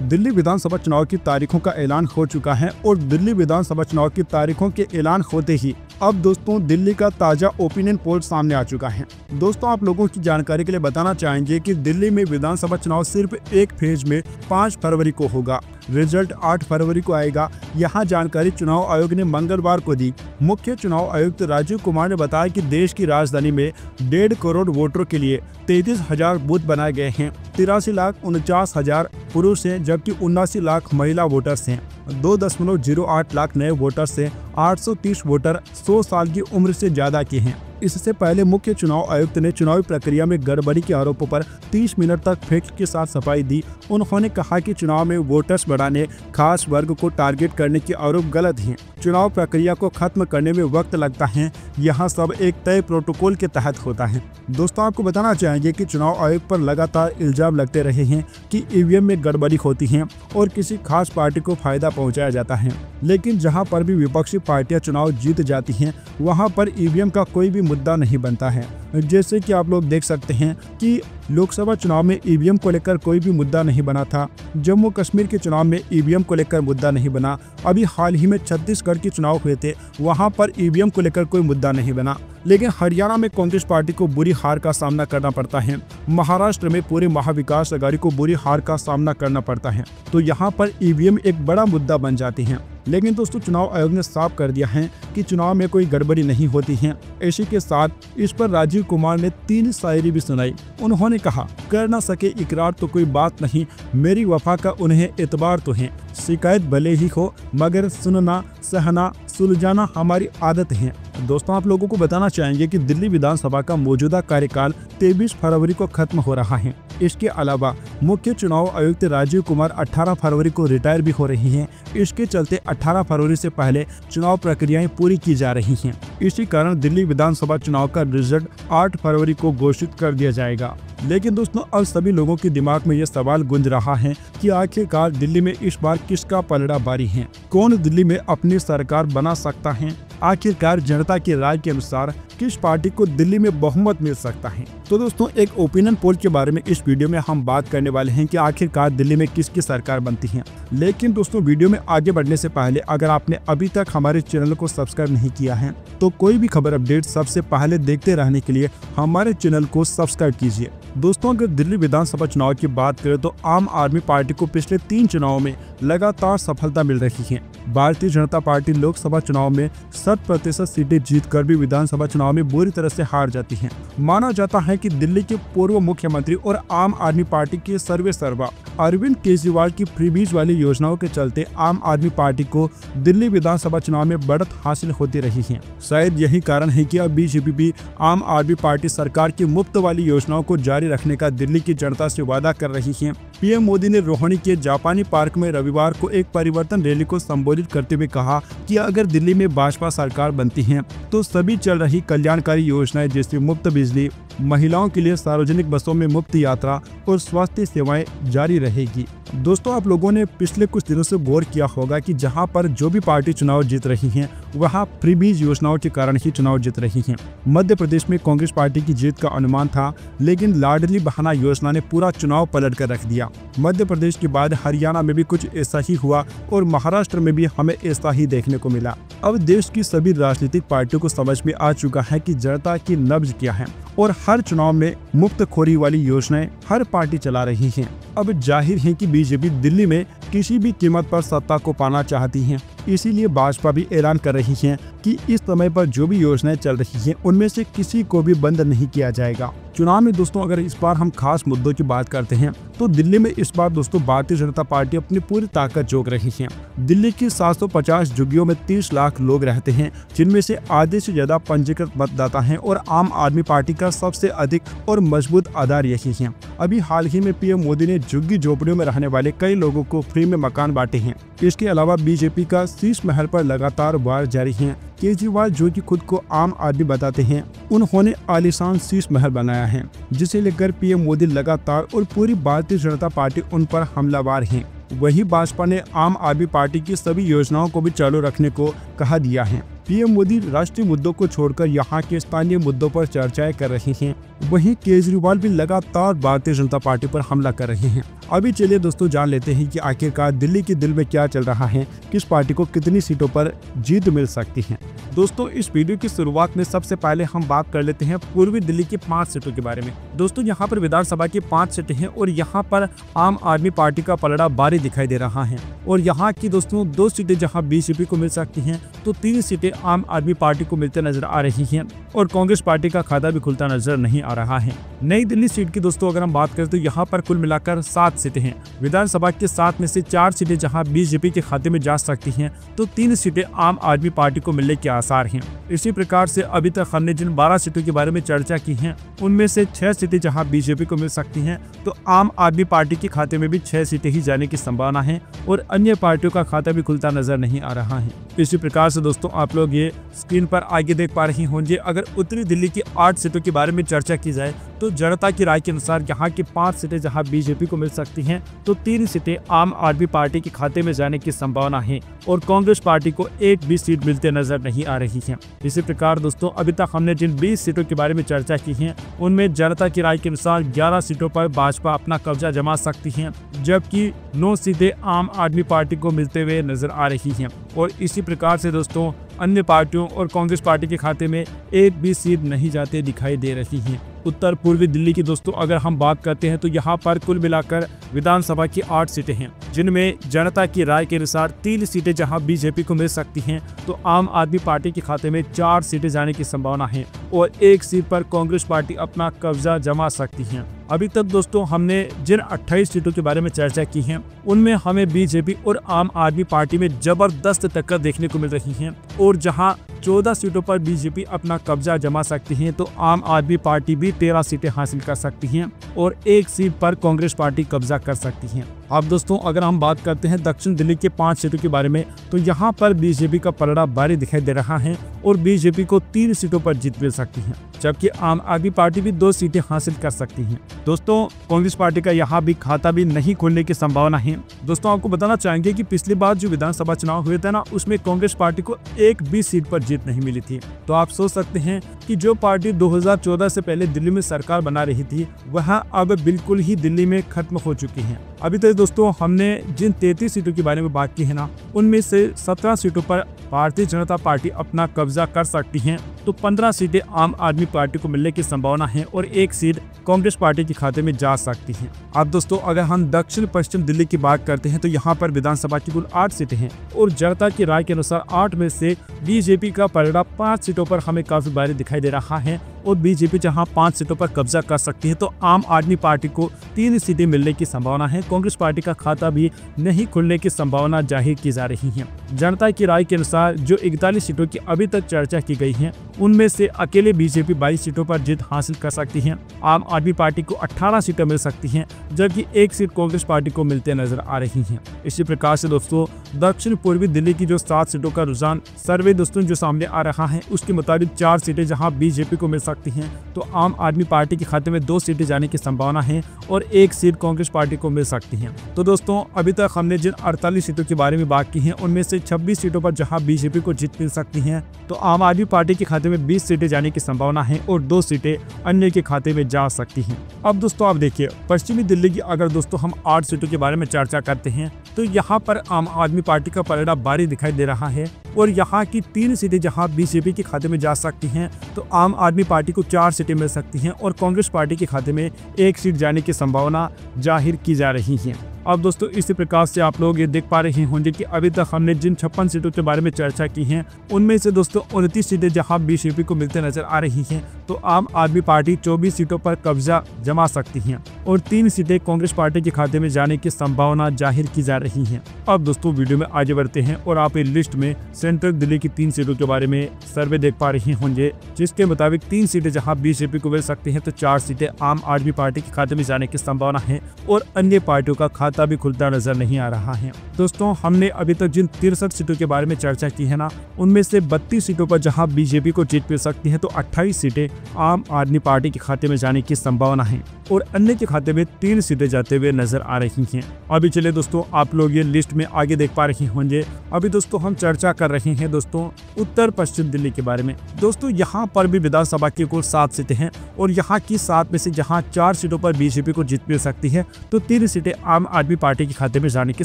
दिल्ली विधानसभा चुनाव की तारीखों का ऐलान हो चुका है और दिल्ली विधानसभा चुनाव की तारीखों के ऐलान होते ही अब दोस्तों दिल्ली का ताजा ओपिनियन पोल सामने आ चुका है। दोस्तों आप लोगों की जानकारी के लिए बताना चाहेंगे कि दिल्ली में विधानसभा चुनाव सिर्फ एक फेज में 5 फरवरी को होगा। रिजल्ट 8 फरवरी को आएगा। यहां जानकारी चुनाव आयोग ने मंगलवार को दी। मुख्य चुनाव आयुक्त राजीव कुमार ने बताया कि देश की राजधानी में 1.5 करोड़ वोटरों के लिए 33,000 बूथ बनाए गए हैं। 83,49,000 पुरुष हैं जबकि 79 लाख महिला वोटर्स हैं। 2.08 लाख नए वोटर्स से 830 वोटर 100 साल की उम्र से ज्यादा के हैं। इससे पहले मुख्य चुनाव आयुक्त ने चुनावी प्रक्रिया में गड़बड़ी के आरोपों पर 30 मिनट तक फैक्ट के साथ सफाई दी। उन्होंने कहा कि चुनाव में वोटर्स बढ़ाने, खास वर्ग को टारगेट करने के आरोप गलत हैं। चुनाव प्रक्रिया को खत्म करने में वक्त लगता है। यहाँ सब एक तय प्रोटोकॉल के तहत होता है। दोस्तों आपको बताना चाहेंगे कि चुनाव आयोग पर लगातार इल्जाम लगते रहे हैं कि ईवीएम में गड़बड़ी होती है और किसी खास पार्टी को फायदा पहुंचाया जाता है। लेकिन जहां पर भी विपक्षी पार्टियां चुनाव जीत जाती हैं, वहां पर ईवीएम का कोई भी मुद्दा नहीं बनता है। जैसे कि आप लोग देख सकते हैं कि लोकसभा चुनाव में ईवीएम को लेकर कोई भी मुद्दा नहीं बना था। जम्मू कश्मीर के चुनाव में ईवीएम को लेकर मुद्दा नहीं बना। अभी हाल ही में छत्तीसगढ़ के चुनाव हुए थे, वहां पर ईवीएम को लेकर कोई मुद्दा नहीं बना। लेकिन हरियाणा में कांग्रेस पार्टी को बुरी हार का सामना करना पड़ता है। महाराष्ट्र में पूरे महाविकास अघाड़ी को बुरी हार का सामना करना पड़ता है। तो यहाँ पर ईवीएम एक बड़ा मुद्दा बन जाती है। लेकिन दोस्तों चुनाव आयोग ने साफ कर दिया है कि चुनाव में कोई गड़बड़ी नहीं होती है। इसी के साथ इस पर राजीव कुमार ने 3 शायरी भी सुनाई। उन्होंने कहा, कर ना सके इकरार तो कोई बात नहीं, मेरी वफा का उन्हें एतबार तो है। शिकायत भले ही हो मगर सुनना, सहना, सुलझाना हमारी आदत है। दोस्तों आप लोगों को बताना चाहेंगे कि दिल्ली विधानसभा का मौजूदा कार्यकाल 23 फरवरी को खत्म हो रहा है। इसके अलावा मुख्य चुनाव आयुक्त राजीव कुमार 18 फरवरी को रिटायर भी हो रही हैं। इसके चलते 18 फरवरी से पहले चुनाव प्रक्रियाएं पूरी की जा रही हैं। इसी कारण दिल्ली विधानसभा चुनाव का रिजल्ट 8 फरवरी को घोषित कर दिया जाएगा। लेकिन दोस्तों अब सभी लोगों के दिमाग में ये सवाल गूंज रहा है कि आखिरकार दिल्ली में इस बार किसका पलड़ा भारी है, कौन दिल्ली में अपनी सरकार बना सकता है, आखिरकार जनता की राय के अनुसार किस पार्टी को दिल्ली में बहुमत मिल सकता है। तो दोस्तों एक ओपिनियन पोल के बारे में इस वीडियो में हम बात करने वाले हैं कि आखिरकार दिल्ली में किसकी सरकार बनती है। लेकिन दोस्तों वीडियो में आगे बढ़ने से पहले अगर आपने अभी तक हमारे चैनल को सब्सक्राइब नहीं किया है तो कोई भी खबर अपडेट सबसे पहले देखते रहने के लिए हमारे चैनल को सब्सक्राइब कीजिए। दोस्तों अगर दिल्ली विधानसभा चुनाव की बात करें तो आम आदमी पार्टी को पिछले 3 चुनावों में लगातार सफलता मिल रही है। भारतीय जनता पार्टी लोकसभा चुनाव में 100% सीटें जीतकर भी विधानसभा चुनाव में बुरी तरह से हार जाती है। माना जाता है कि दिल्ली के पूर्व मुख्यमंत्री और आम आदमी पार्टी के सर्वेसर्वा अरविंद केजरीवाल की फ्रीबीज वाली योजनाओं के चलते आम आदमी पार्टी को दिल्ली विधानसभा चुनाव में बढ़त हासिल होती रही है। शायद यही कारण है कि अब बीजेपी भी आम आदमी पार्टी सरकार की मुफ्त वाली योजनाओं को जारी रखने का दिल्ली की जनता से वादा कर रही है। पीएम मोदी ने रोहिणी के जापानी पार्क में रविवार को एक परिवर्तन रैली को संबोधित करते हुए कहा कि अगर दिल्ली में भाजपा सरकार बनती है तो सभी चल रही कल्याणकारी योजनाएं जैसे मुफ्त बिजली, महिलाओं के लिए सार्वजनिक बसों में मुफ्त यात्रा और स्वास्थ्य सेवाएं जारी रहेगी। दोस्तों आप लोगों ने पिछले कुछ दिनों से गौर किया होगा कि जहां पर जो भी पार्टी चुनाव जीत रही है वहां फ्रीबीज योजनाओं के कारण ही चुनाव जीत रही है। मध्य प्रदेश में कांग्रेस पार्टी की जीत का अनुमान था, लेकिन लाडली बहना योजना ने पूरा चुनाव पलट कर रख दिया। मध्य प्रदेश के बाद हरियाणा में भी कुछ ऐसा ही हुआ और महाराष्ट्र में भी हमें ऐसा ही देखने को मिला। अब देश की सभी राजनीतिक पार्टियों को समझ में आ चुका है कि जनता की नब्ज क्या है और हर चुनाव में मुफ्तखोरी वाली योजनाएं हर पार्टी चला रही है। अब जाहिर है कि बीजेपी दिल्ली में किसी भी कीमत पर सत्ता को पाना चाहती है। इसीलिए भाजपा भी ऐलान कर रही है कि इस समय पर जो भी योजनाएं चल रही हैं उनमें से किसी को भी बंद नहीं किया जाएगा। चुनाव में दोस्तों अगर इस बार हम खास मुद्दों की बात करते हैं तो दिल्ली में इस बार दोस्तों भारतीय जनता पार्टी अपनी पूरी ताकत झोंक रही है। दिल्ली की 750 झुग्गियों में 30 लाख लोग रहते हैं, जिनमें से आधे से ज्यादा पंजीकृत मतदाता हैं और आम आदमी पार्टी का सबसे अधिक और मजबूत आधार यही है। अभी हाल ही में पीएम मोदी ने झुग्गी झोपड़ियों में रहने वाले कई लोगों को फ्री में मकान बांटे हैं। इसके अलावा बीजेपी का शीश महल पर लगातार वार जारी है। केजरीवाल जो कि खुद को आम आदमी बताते हैं, उन्होंने आलीशान शीश महल बनाया है, जिसे लेकर पीएम मोदी लगातार और पूरी भारतीय जनता पार्टी उन पर हमलावर है। वहीं भाजपा ने आम आदमी पार्टी की सभी योजनाओं को भी चालू रखने को कहा दिया है। पीएम मोदी राष्ट्रीय मुद्दों को छोड़कर यहाँ के स्थानीय मुद्दों पर चर्चाएं कर रहे हैं। वहीं केजरीवाल भी लगातार भारतीय जनता पार्टी पर हमला कर रहे हैं। अभी चलिए दोस्तों जान लेते हैं कि आखिरकार दिल्ली के दिल में क्या चल रहा है, किस पार्टी को कितनी सीटों पर जीत मिल सकती है। दोस्तों इस वीडियो की शुरुआत में सबसे पहले हम बात कर लेते हैं पूर्वी दिल्ली की 5 सीटों के बारे में। दोस्तों यहाँ पर विधानसभा की 5 सीटें हैं और यहाँ पर आम आदमी पार्टी का पलड़ा भारी दिखाई दे रहा है। और यहाँ की दोस्तों 2 सीटें जहाँ बीजेपी को मिल सकती हैं तो 3 सीटें आम आदमी पार्टी को मिलते नजर आ रही हैं और कांग्रेस पार्टी का खाता भी खुलता नजर नहीं आ रहा है। नई दिल्ली सीट की दोस्तों अगर हम बात करें तो यहाँ पर कुल मिलाकर 7 सीटें हैं। विधानसभा के 7 में से 4 सीटें जहां बीजेपी के खाते में जा सकती हैं तो 3 सीटें आम आदमी पार्टी को मिलने के आसार हैं। इसी प्रकार से अभी तक हमने जिन 12 सीटों के बारे में चर्चा की है उनमें से 6 सीटें जहां बीजेपी को मिल सकती हैं तो आम आदमी पार्टी के खाते में भी 6 सीटें ही जाने की संभावना है और अन्य पार्टियों का खाता भी खुलता नजर नहीं आ रहा है। इसी प्रकार से दोस्तों आप लोग ये स्क्रीन पर आगे देख पा रहे होंगे। अगर उत्तरी दिल्ली की 8 सीटों के बारे में चर्चा की जाए तो जनता की राय के अनुसार यहाँ की 5 सीटें जहां बीजेपी को मिल सकती हैं तो 3 सीटें आम आदमी पार्टी के खाते में जाने की संभावना है और कांग्रेस पार्टी को एक भी सीट मिलते नजर नहीं आ रही है। इसी प्रकार दोस्तों अभी तक हमने जिन 20 सीटों के बारे में चर्चा की है उनमें जनता की राय के अनुसार 11 सीटों पर भाजपा अपना कब्जा जमा सकती है, जबकि 9 सीटें आम आदमी पार्टी को मिलते हुए नजर आ रही हैं। और इसी प्रकार से दोस्तों अन्य पार्टियों और कांग्रेस पार्टी के खाते में एक भी सीट नहीं जाते दिखाई दे रही हैं। उत्तर पूर्वी दिल्ली की दोस्तों अगर हम बात करते हैं तो यहाँ पर कुल मिलाकर विधानसभा की 8 सीटें हैं, जिनमें जनता की राय के अनुसार 3 सीटें जहां बीजेपी को मिल सकती हैं तो आम आदमी पार्टी के खाते में 4 सीटें जाने की संभावना है और 1 सीट पर कांग्रेस पार्टी अपना कब्जा जमा सकती है। अभी तक दोस्तों हमने जिन 28 सीटों के बारे में चर्चा की है उनमें हमें बीजेपी और आम आदमी पार्टी में जबरदस्त टक्कर देखने को मिल रही है और जहां 14 सीटों पर बीजेपी अपना कब्जा जमा सकती है तो आम आदमी पार्टी भी 13 सीटें हासिल कर सकती हैं और 1 सीट पर कांग्रेस पार्टी कब्जा कर सकती है। अब दोस्तों अगर हम बात करते हैं दक्षिण दिल्ली के 5 सीटों के बारे में तो यहाँ पर बीजेपी का पलड़ा भारी दिखाई दे रहा है और बीजेपी को 3 सीटों पर जीत मिल सकती है, जबकि आम आदमी पार्टी भी 2 सीटें हासिल कर सकती है। दोस्तों कांग्रेस पार्टी का यहाँ भी खाता भी नहीं खुलने की संभावना है। दोस्तों आपको बताना चाहेंगे कि पिछली बार जो विधानसभा चुनाव हुए थे ना उसमें कांग्रेस पार्टी को एक भी सीट पर जीत नहीं मिली थी। तो आप सोच सकते हैं कि जो पार्टी 2014 से पहले दिल्ली में सरकार बना रही थी वह अब बिल्कुल ही दिल्ली में खत्म हो चुकी है। अभी तक दोस्तों हमने जिन 33 सीटों के बारे में बात की है ना उनमें से 17 सीटों पर भारतीय जनता पार्टी अपना कब्जा कर सकती है तो 15 सीटें आम आदमी पार्टी को मिलने की संभावना है और 1 सीट कांग्रेस पार्टी के खाते में जा सकती है। अब दोस्तों अगर हम दक्षिण पश्चिम दिल्ली की बात करते हैं तो यहाँ पर विधानसभा की कुल 8 सीटें हैं और जनता की राय के अनुसार 8 में से बीजेपी का पलड़ा 5 सीटों पर हमें काफी भारी दिखाई दे रहा है और बीजेपी जहां 5 सीटों पर कब्जा कर सकती है तो आम आदमी पार्टी को 3 सीटें मिलने की संभावना है। कांग्रेस पार्टी का खाता भी नहीं खुलने की संभावना जाहिर की जा रही है। जनता की राय के अनुसार जो 41 सीटों की अभी तक चर्चा की गई है उनमें से अकेले बीजेपी 22 सीटों पर जीत हासिल कर सकती है। आम आदमी पार्टी को 18 सीटें मिल सकती हैं, जबकि 1 सीट कांग्रेस पार्टी को मिलते नजर आ रही है। इसी प्रकार से दोस्तों दक्षिण पूर्वी दिल्ली की जो 7 सीटों का रुझान सर्वे दोस्तों जो सामने आ रहा है उसके मुताबिक 4 सीटें जहां बीजेपी को मिल सकती हैं तो आम आदमी पार्टी के खाते में 2 सीटें जाने की संभावना है और 1 सीट कांग्रेस पार्टी को मिल सकती है। तो दोस्तों अभी तक हमने जिन 48 सीटों के बारे में बात की है उनमें से 26 सीटों पर जहां बीजेपी को जीत मिल सकती है तो आम आदमी पार्टी के खाते में 20 सीटें जाने की संभावना है और 2 सीटें अन्य के खाते में जा सकती हैं। अब दोस्तों आप देखिए पश्चिमी दिल्ली की अगर दोस्तों हम 8 सीटों के बारे में चर्चा करते हैं तो यहाँ पर आम आदमी पार्टी का पलड़ा भारी दिखाई दे रहा है और यहाँ की 3 सीटें जहाँ बीजेपी के खाते में जा सकती हैं तो आम आदमी पार्टी को 4 सीटें मिल सकती हैं और कांग्रेस पार्टी के खाते में 1 सीट जाने की संभावना जाहिर की जा रही है। अब दोस्तों इसी प्रकार से आप लोग ये देख पा रहे होंगे कि अभी तक हमने जिन 56 सीटों के बारे में चर्चा की है उनमें से दोस्तों 29 सीटें जहां बीजेपी को मिलते नजर आ रही हैं तो आम आदमी पार्टी 24 सीटों पर कब्जा जमा सकती है और 3 सीटें कांग्रेस पार्टी के खाते में जाने की संभावना जाहिर की जा रही है। अब दोस्तों वीडियो में आगे बढ़ते हैं और आप इस लिस्ट में सेंट्रल दिल्ली की 3 सीटों के बारे में सर्वे देख पा रहे होंगे, जिसके मुताबिक 3 सीटें जहां बीजेपी को मिल सकती हैं तो 4 सीटें आम आदमी पार्टी के खाते में जाने की संभावना है और अन्य पार्टियों का खाता भी खुलता नजर नहीं आ रहा है। दोस्तों हमने अभी तक जिन 63 सीटों के बारे में चर्चा की है ना उनमें से 32 सीटों पर जहां बीजेपी को जीत मिल सकती है तो 28 सीटें आम आदमी पार्टी के खाते में जाने की संभावना है। और अन्य के खाते में 3 सीटें जाते हुए नजर आ रही हैं। अभी चले दोस्तों, आप लोग ये लिस्ट में आगे देख पा रहे होंगे। अभी दोस्तों हम चर्चा कर रहे हैं दोस्तों उत्तर पश्चिम दिल्ली के बारे में। दोस्तों यहाँ पर भी विधानसभा की कुल 7 सीटें हैं और यहाँ की 7 में से जहाँ 4 सीटों पर बीजेपी को जीत मिल सकती है तो 3 सीटें आम आदमी पार्टी के खाते में जाने की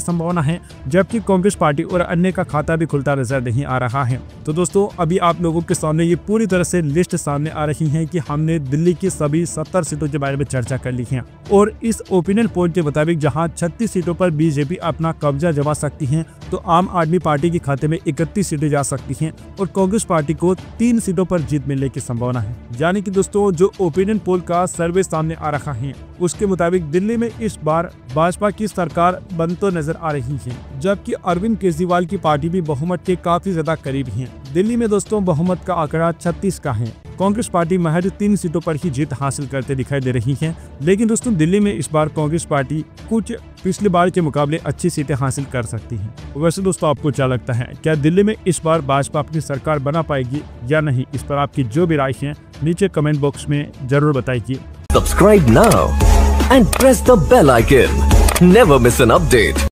संभावना है, जबकि कांग्रेस पार्टी और अन्य का खाता भी खुलता नजर नहीं आ रहा है। तो दोस्तों अभी आप लोगों के सामने ये पूरी तरह से लिस्ट सामने आ रही है कि हमने दिल्ली की सभी 70 सीटों के बारे में चर्चा कर ली है और इस ओपिनियन पोल के मुताबिक जहां 36 सीटों पर बीजेपी अपना कब्जा जमा सकती है तो आम आदमी पार्टी के खाते में 31 सीटें जा सकती हैं और कांग्रेस पार्टी को 3 सीटों पर जीत मिलने की संभावना है। यानी कि दोस्तों जो ओपिनियन पोल का सर्वे सामने आ रहा है उसके मुताबिक दिल्ली में इस बार भाजपा की सरकार बनते नजर आ रही है, जबकि अरविंद केजरीवाल की पार्टी भी बहुमत के काफी ज्यादा करीब है। दिल्ली में दोस्तों बहुमत का आंकड़ा 36 का है। कांग्रेस पार्टी महज 3 सीटों पर ही जीत हासिल करते दिखाई दे रही है, लेकिन दोस्तों दिल्ली में इस बार कांग्रेस पार्टी कुछ पिछली बार के मुकाबले अच्छी सीटें हासिल कर सकती है। वैसे दोस्तों आपको क्या लगता है, क्या दिल्ली में इस बार भाजपा अपनी सरकार बना पाएगी या नहीं? इस पर आपकी जो भी राय है नीचे कमेंट बॉक्स में जरूर बताइए। Subscribe now and press the bell icon. Never miss an update.